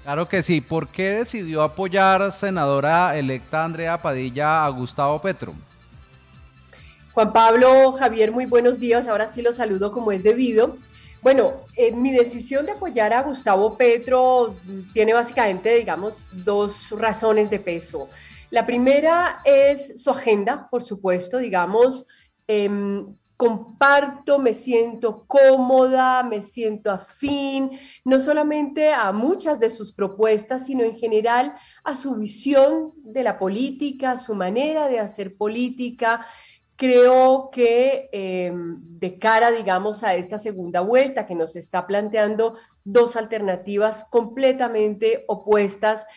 Claro que sí. ¿Por qué decidió apoyar, senadora electa Andrea Padilla, a Gustavo Petro? Juan Pablo, Javier, muy buenos días. Ahora sí los saludo como es debido. Bueno, mi decisión de apoyar a Gustavo Petro tiene básicamente, digamos, dos razones de peso. La primera es su agenda, por supuesto, digamos, comparto, me siento cómoda, me siento afín, no solamente a muchas de sus propuestas, sino en general a su visión de la política, a su manera de hacer política. Creo que de cara, digamos, a esta segunda vuelta que nos está planteando dos alternativas completamente opuestas,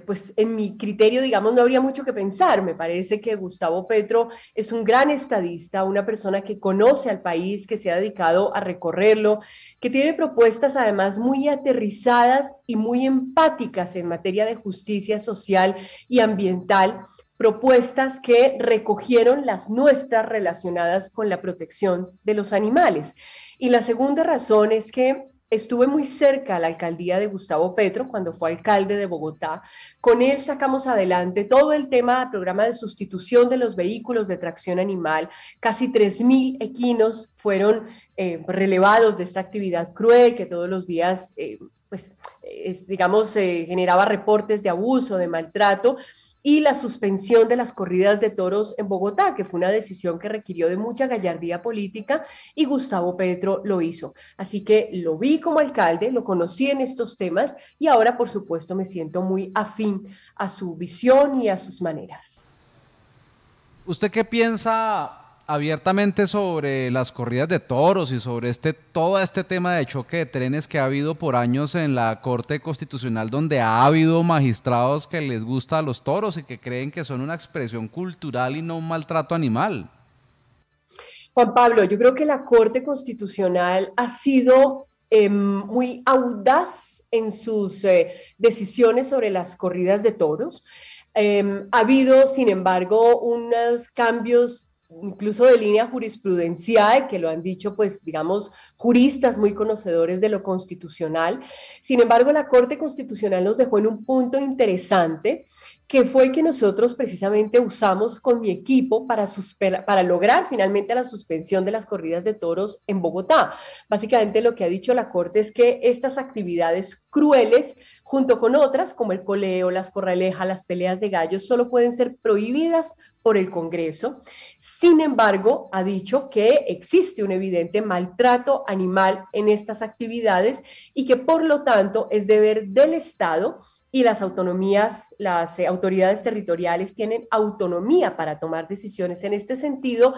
pues en mi criterio, digamos, no habría mucho que pensar. Me parece que Gustavo Petro es un gran estadista, una persona que conoce al país, que se ha dedicado a recorrerlo, que tiene propuestas además muy aterrizadas y muy empáticas en materia de justicia social y ambiental, propuestas que recogieron las nuestras relacionadas con la protección de los animales. Y la segunda razón es que estuve muy cerca a la alcaldía de Gustavo Petro cuando fue alcalde de Bogotá. Con él sacamos adelante todo el tema del programa de sustitución de los vehículos de tracción animal. Casi 3.000 equinos fueron relevados de esta actividad cruel que todos los días, digamos, generaba reportes de abuso, de maltrato, y la suspensión de las corridas de toros en Bogotá, que fue una decisión que requirió de mucha gallardía política y Gustavo Petro lo hizo. Así que lo vi como alcalde, lo conocí en estos temas y ahora, por supuesto, me siento muy afín a su visión y a sus maneras. ¿Usted qué piensa abiertamente sobre las corridas de toros y sobre todo este tema de choque de trenes que ha habido por años en la Corte Constitucional, donde ha habido magistrados que les gustan los toros y que creen que son una expresión cultural y no un maltrato animal? Juan Pablo, yo creo que la Corte Constitucional ha sido muy audaz en sus decisiones sobre las corridas de toros. Ha habido, sin embargo, unos cambios incluso de línea jurisprudencial, que lo han dicho, pues, digamos, juristas muy conocedores de lo constitucional. Sin embargo, la Corte Constitucional nos dejó en un punto interesante, que fue el que nosotros precisamente usamos con mi equipo para lograr finalmente la suspensión de las corridas de toros en Bogotá. Básicamente lo que ha dicho la Corte es que estas actividades crueles, junto con otras como el coleo, las corralejas, las peleas de gallos, solo pueden ser prohibidas por el Congreso. Sin embargo, ha dicho que existe un evidente maltrato animal en estas actividades y que por lo tanto es deber del Estado, y las autonomías, las autoridades territoriales tienen autonomía para tomar decisiones en este sentido,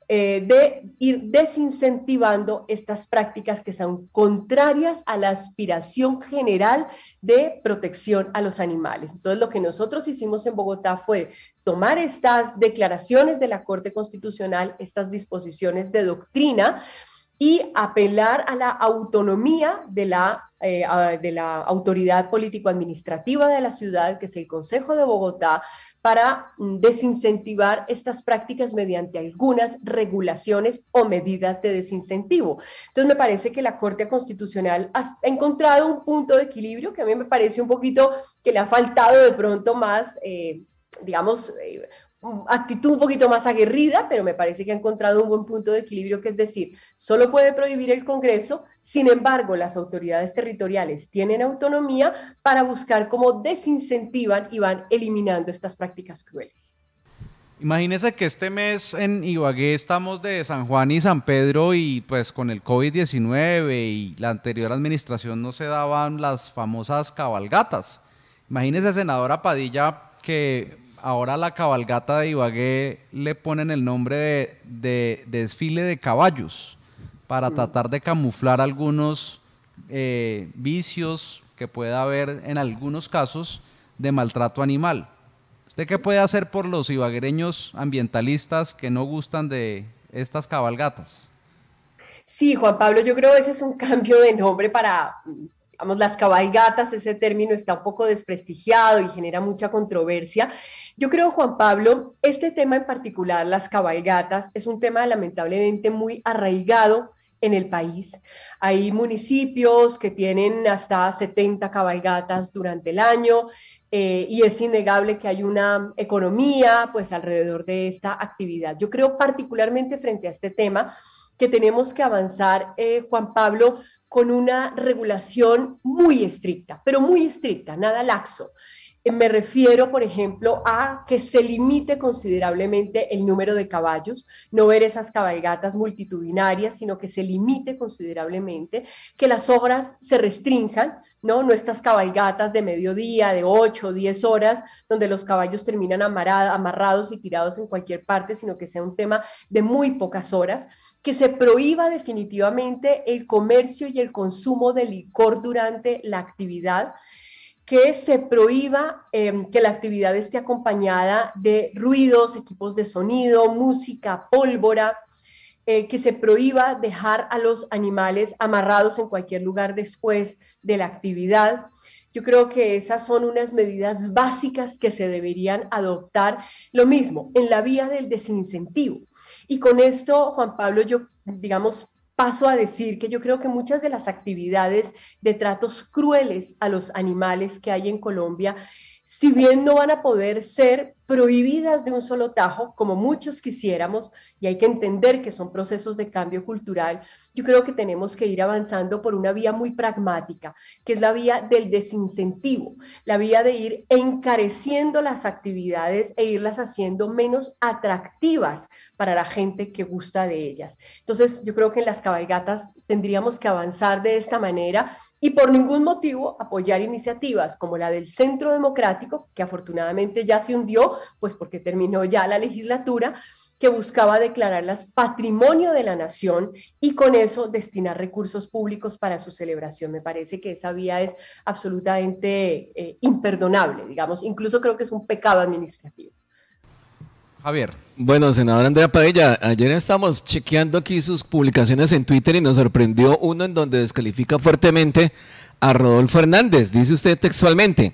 de ir desincentivando estas prácticas que son contrarias a la aspiración general de protección a los animales. Entonces, lo que nosotros hicimos en Bogotá fue tomar estas declaraciones de la Corte Constitucional, estas disposiciones de doctrina, y apelar a la autonomía de la autoridad político-administrativa de la ciudad, que es el Consejo de Bogotá, para desincentivar estas prácticas mediante algunas regulaciones o medidas de desincentivo. Entonces, me parece que la Corte Constitucional ha encontrado un punto de equilibrio que a mí me parece un poquito que le ha faltado de pronto más, digamos, actitud un poquito más aguerrida, pero me parece que ha encontrado un buen punto de equilibrio, que es decir, solo puede prohibir el Congreso. Sin embargo, las autoridades territoriales tienen autonomía para buscar cómo desincentivan y van eliminando estas prácticas crueles. Imagínese que este mes en Ibagué estamos de San Juan y San Pedro y pues con el COVID-19 y la anterior administración no se daban las famosas cabalgatas. Imagínese, senadora Padilla, que ahora a la cabalgata de Ibagué le ponen el nombre de desfile de caballos para tratar de camuflar algunos vicios que pueda haber en algunos casos de maltrato animal. ¿Usted qué puede hacer por los ibaguereños ambientalistas que no gustan de estas cabalgatas? Sí, Juan Pablo, yo creo que ese es un cambio de nombre para, digamos, las cabalgatas. Ese término está un poco desprestigiado y genera mucha controversia. Yo creo, Juan Pablo, este tema en particular, las cabalgatas, es un tema lamentablemente muy arraigado en el país. Hay municipios que tienen hasta 70 cabalgatas durante el año, y es innegable que hay una economía pues alrededor de esta actividad. Yo creo particularmente frente a este tema que tenemos que avanzar, Juan Pablo, con una regulación muy estricta, pero muy estricta, nada laxo. Me refiero, por ejemplo, a que se limite considerablemente el número de caballos, no ver esas cabalgatas multitudinarias, sino que se limite considerablemente, que las horas se restrinjan, ¿no? No estas cabalgatas de mediodía, de 8 o 10 horas, donde los caballos terminan amarrados y tirados en cualquier parte, sino que sea un tema de muy pocas horas, que se prohíba definitivamente el comercio y el consumo de licor durante la actividad, que se prohíba que la actividad esté acompañada de ruidos, equipos de sonido, música, pólvora, que se prohíba dejar a los animales amarrados en cualquier lugar después de la actividad. Yo creo que esas son unas medidas básicas que se deberían adoptar. Lo mismo, en la vía del desincentivo. Y con esto, Juan Pablo, yo, digamos, paso a decir que yo creo que muchas de las actividades de tratos crueles a los animales que hay en Colombia, si bien no van a poder ser prohibidas de un solo tajo, como muchos quisiéramos, y hay que entender que son procesos de cambio cultural, yo creo que tenemos que ir avanzando por una vía muy pragmática, que es la vía del desincentivo, la vía de ir encareciendo las actividades e irlas haciendo menos atractivas para la gente que gusta de ellas. Entonces, yo creo que en las cabalgatas tendríamos que avanzar de esta manera y por ningún motivo apoyar iniciativas como la del Centro Democrático, que afortunadamente ya se hundió, pues porque terminó ya la legislatura, que buscaba declararlas patrimonio de la nación y con eso destinar recursos públicos para su celebración. Me parece que esa vía es absolutamente imperdonable, digamos, incluso creo que es un pecado administrativo. Javier. Bueno, senadora Andrea Padilla, ayer estamos chequeando aquí sus publicaciones en Twitter y nos sorprendió uno en donde descalifica fuertemente a Rodolfo Hernández. Dice usted textualmente: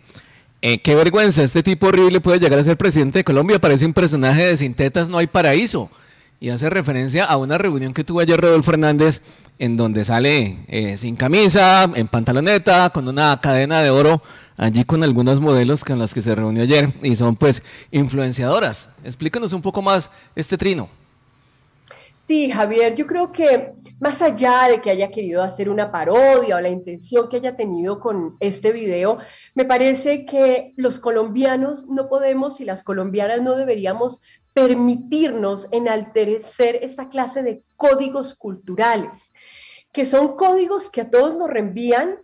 qué vergüenza, este tipo horrible puede llegar a ser presidente de Colombia, parece un personaje de Sin Tetas No Hay Paraíso. Y hace referencia a una reunión que tuvo ayer Rodolfo Hernández, en donde sale sin camisa, en pantaloneta, con una cadena de oro, allí con algunos modelos con las que se reunió ayer, y son pues influenciadoras. Explícanos un poco más este trino. Sí, Javier, yo creo que más allá de que haya querido hacer una parodia o la intención que haya tenido con este video, me parece que los colombianos no podemos y las colombianas no deberíamos permitirnos enaltecer esta clase de códigos culturales, que son códigos que a todos nos reenvían,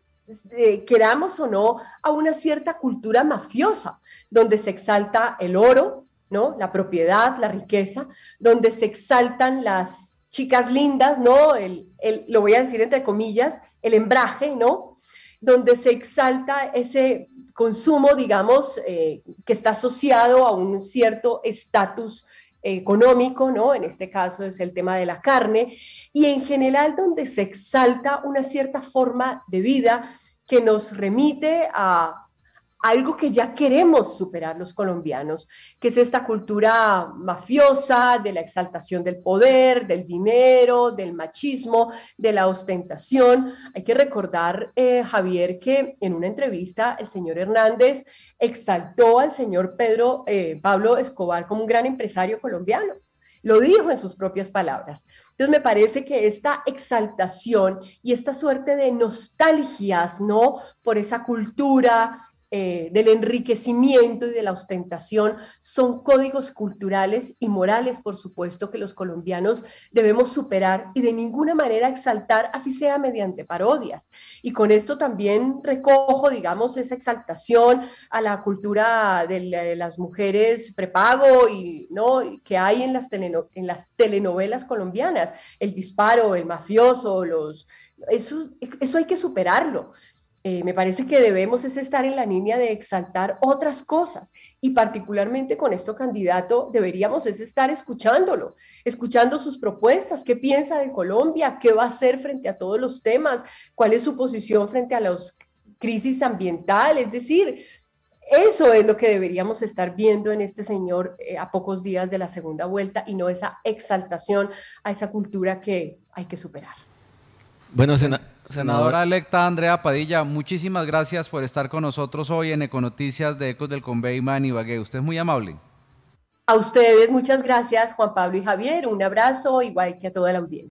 queramos o no, a una cierta cultura mafiosa, donde se exalta el oro, ¿no? La propiedad, la riqueza, donde se exaltan las chicas lindas, ¿no? Lo voy a decir entre comillas, el embraje, ¿no? Donde se exalta ese consumo, digamos, que está asociado a un cierto estatus económico, ¿no? En este caso es el tema de la carne, y en general donde se exalta una cierta forma de vida que nos remite a algo que ya queremos superar los colombianos, que es esta cultura mafiosa de la exaltación del poder, del dinero, del machismo, de la ostentación. Hay que recordar, Javier, que en una entrevista el señor Hernández exaltó al señor Pablo Escobar como un gran empresario colombiano. Lo dijo en sus propias palabras. Entonces me parece que esta exaltación y esta suerte de nostalgias, ¿no? Por esa cultura del enriquecimiento y de la ostentación, son códigos culturales y morales, por supuesto, que los colombianos debemos superar y de ninguna manera exaltar, así sea mediante parodias. Y con esto también recojo, digamos, esa exaltación a la cultura de las mujeres prepago y, ¿no? que hay en las telenovelas colombianas, el disparo, el mafioso, eso hay que superarlo. Me parece que debemos es estar en la línea de exaltar otras cosas y particularmente con este candidato deberíamos es estar escuchándolo, escuchando sus propuestas, qué piensa de Colombia, qué va a hacer frente a todos los temas, cuál es su posición frente a las crisis ambientales, es decir, eso es lo que deberíamos estar viendo en este señor a pocos días de la segunda vuelta y no esa exaltación a esa cultura que hay que superar. Bueno, senadora electa Andrea Padilla, muchísimas gracias por estar con nosotros hoy en Econoticias de Ecos del Conveima en Ibagué. Usted es muy amable. A ustedes, muchas gracias, Juan Pablo y Javier. Un abrazo, igual que a toda la audiencia.